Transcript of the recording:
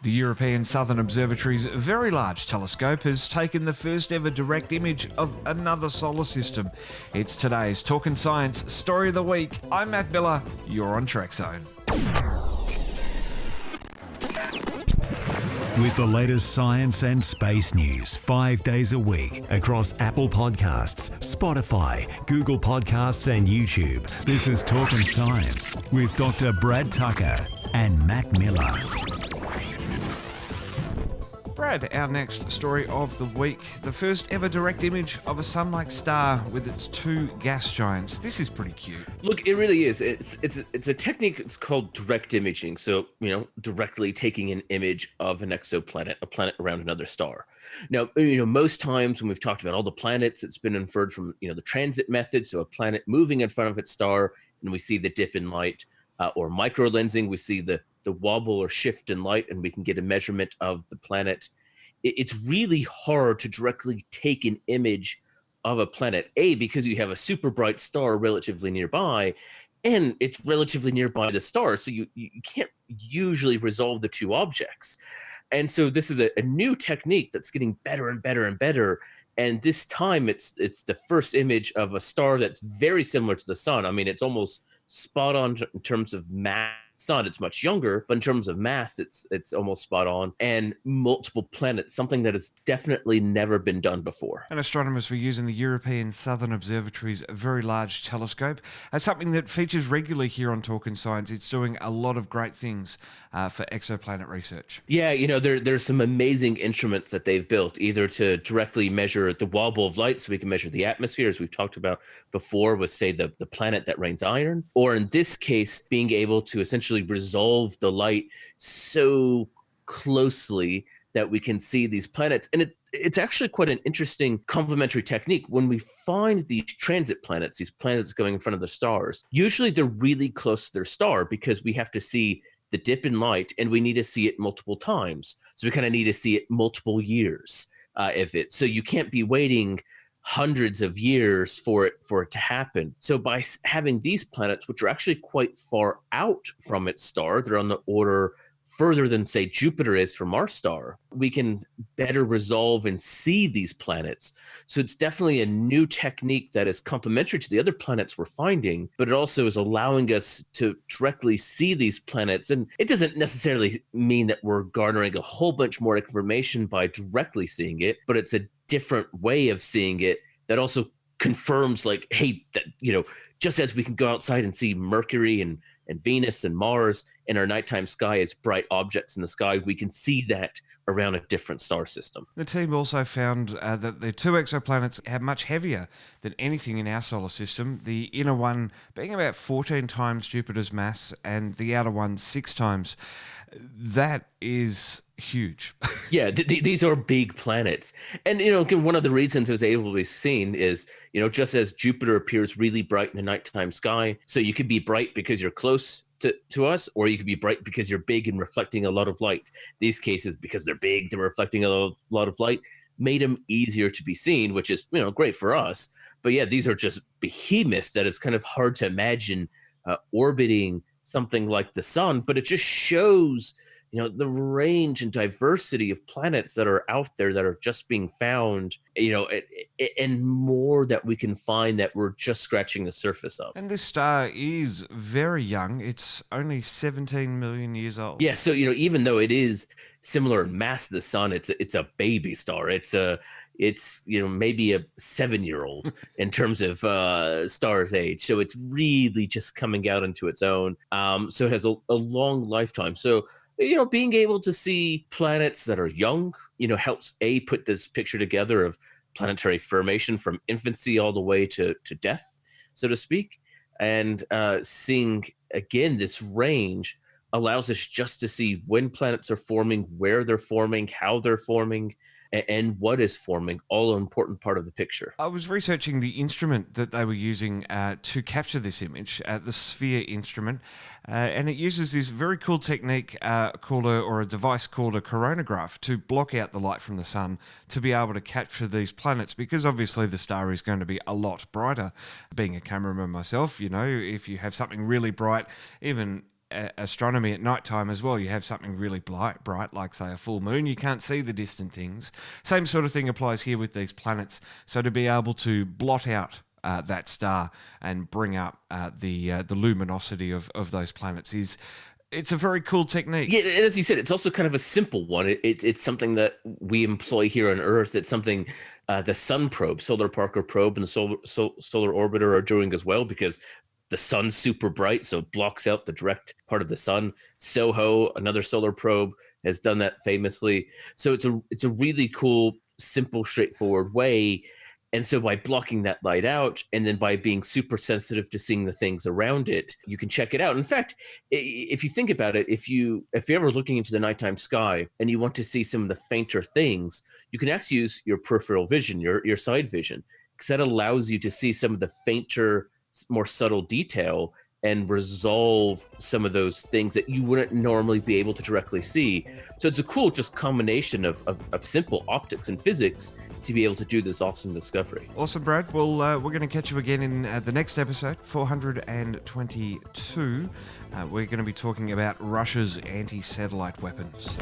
The European Southern Observatory's very large telescope has taken the first ever direct image of another solar system. It's today's Talkin' Science Story of the Week. I'm Matt Miller, you're on Trekzone. With the latest science and space news 5 days a week across Apple Podcasts, Spotify, Google Podcasts and YouTube. This is Talkin' Science with Dr. Brad Tucker and Matt Miller. Brad, our next story of the week. The first ever direct image of a sun-like star with its two gas giants. This is pretty cute. Look, it really is. It's a technique. It's called direct imaging. So, directly taking an image of an exoplanet, a planet around another star. Now, most times when we've talked about all the planets, it's been inferred from, the transit method. So a planet moving in front of its star, and we see the dip in light, or micro lensing. We see the wobble or shift in light, and we can get a measurement of the planet. It's really hard to directly take an image of a planet, because you have a super bright star relatively nearby, and it's relatively nearby the star, so you can't usually resolve the two objects. And so this is a new technique that's getting better and better and better. And this time it's the first image of a star that's very similar to the sun. I mean, it's almost spot on in terms of mass. Sun, it's much younger, but in terms of mass, it's almost spot on, and multiple planets, something that has definitely never been done before. And astronomers were using the European Southern Observatory's very large telescope as something that features regularly here on Talkin' Science. It's doing a lot of great things for exoplanet research. Yeah, there's some amazing instruments that they've built, either to directly measure the wobble of light, so we can measure the atmosphere, as we've talked about before, with, say, the planet that rains iron, or in this case, being able to essentially resolve the light so closely that we can see these planets. And it's actually quite an interesting complementary technique. When we find these transit planets, these planets going in front of the stars, usually they're really close to their star because we have to see the dip in light, and we need to see it multiple times. So we kind of need to see it multiple years so you can't be waiting hundreds of years for it to happen. So by having these planets, which are actually quite far out from its star, they're on the order further than, say, Jupiter is from our star, we can better resolve and see these planets. So it's definitely a new technique that is complementary to the other planets we're finding, but it also is allowing us to directly see these planets. And it doesn't necessarily mean that we're garnering a whole bunch more information by directly seeing it, but it's a different way of seeing it that also confirms, like, hey, that, just as we can go outside and see Mercury and Venus and Mars in our nighttime sky as bright objects in the sky, we can see that around a different star system. The team also found that the two exoplanets are much heavier than anything in our solar system, the inner one being about 14 times Jupiter's mass and the outer one 6 times. That is huge. Yeah, these are big planets. And, again, one of the reasons it was able to be seen is, just as Jupiter appears really bright in the nighttime sky, so you could be bright because you're close to us, or you could be bright because you're big and reflecting a lot of light. These cases, because they're big, they're reflecting a lot of light, made them easier to be seen, which is, great for us. But yeah, these are just behemoths that it's kind of hard to imagine orbiting something like the sun, but it just shows the range and diversity of planets that are out there that are just being found, and more that we can find that we're just scratching the surface of. And this star is very young. It's only 17 million years old. Yeah, so even though it is similar in mass to the sun, it's a baby star. It's maybe a 7-year-old in terms of star's age. So it's really just coming out into its own. So it has a long lifetime. So being able to see planets that are young, helps put this picture together of planetary formation from infancy all the way to death, so to speak. And seeing, again, this range allows us just to see when planets are forming, where they're forming, how they're forming, and what is forming, all an important part of the picture. I was researching the instrument that they were using to capture this image, the Sphere instrument, and it uses this very cool technique called a device called a coronagraph to block out the light from the sun to be able to capture these planets, because obviously the star is going to be a lot brighter. Being a cameraman myself, if you have something really bright, even astronomy at nighttime as well. You have something really bright, like say a full moon, you can't see the distant things. Same sort of thing applies here with these planets. So to be able to blot out that star and bring up the luminosity of those planets it's a very cool technique. Yeah, and as you said, it's also kind of a simple one. It's something that we employ here on Earth. It's something the Sun probe, Solar Parker probe, and the Solar Orbiter are doing as well, because the sun's super bright, so it blocks out the direct part of the sun. SOHO, another solar probe, has done that famously. So it's a really cool, simple, straightforward way. And so by blocking that light out, and then by being super sensitive to seeing the things around it, you can check it out. In fact, if you think about it, if you're ever looking into the nighttime sky and you want to see some of the fainter things, you can actually use your peripheral vision, your side vision, because that allows you to see some of the fainter, more subtle detail and resolve some of those things that you wouldn't normally be able to directly see. So it's a cool just combination of simple optics and physics to be able to do this awesome discovery. Awesome, Brad. Well, we're going to catch you again in the next episode, 422. We're going to be talking about Russia's anti-satellite weapons.